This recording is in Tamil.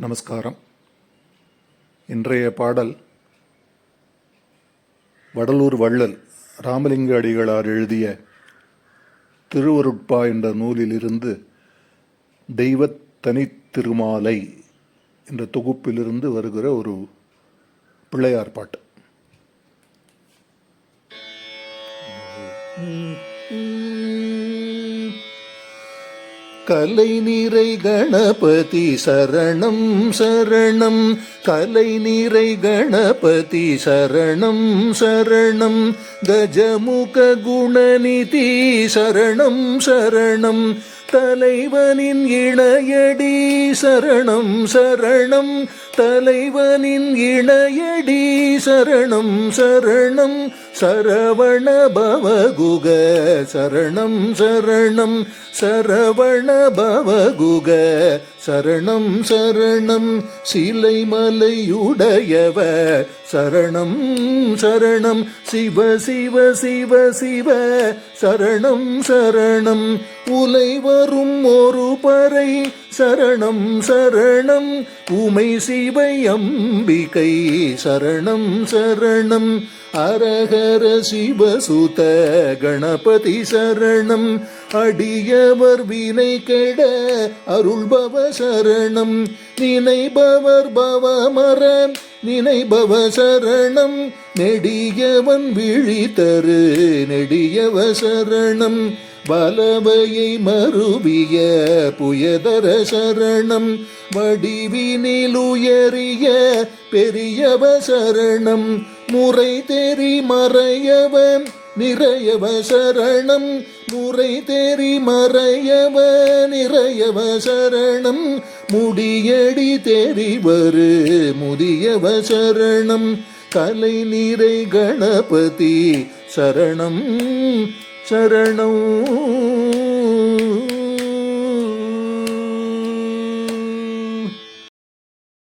நமஸ்காரம். இன்றைய பாடல் வடலூர் வள்ளல் ராமலிங்க அடிகளார் எழுதிய திருவருட்பா என்ற நூலிலிருந்து தெய்வத் தனித்திருமாலை என்ற தொகுப்பிலிருந்து வருகிற ஒரு பிள்ளையார் பாட்டு. கலை நிறை கணபதி சரணம் சரணம், கலை நிறை கணபதி சரணம் சரணம், கஜமுக குணநிதி சரணம் சரணம், தலைவனின் இணையடி சரணம் சரணம், தலைவனின் இணையடி சரணம் சரணம், சரவண பவகுக சரணம் சரணம், சரவண பவகுக சரணம் சரணம், சிலை மலையுடையவ சரணம் சரணம், சிவ சிவ சிவ சிவ சரணம் சரணம், உலை வரும் ஒரு பறை சரணம் சரணம், உமை சிவை அம்பிகை சரணம் சரணம், அரஹர சிவசுத கணபதி சரணம், அடியவர் வினை கெட அருள்பவ சரணம், நினைபவர் பவமர நினைபவ சரணம், நெடியவன் விழித்தரு நெடியவ சரணம், வலவையை மருவிய புயதர சரணம், வடிவினிலுயரிய பெரியவ சரணம், முறை தெரி மறையவ நிறையவ சரணம், முறை தெரி மறையவ நிறையவ சரணம், முடியடி தெரிவரு முதியவ சரணம், கலை நிறை கணபதி சரணம் சரணம்.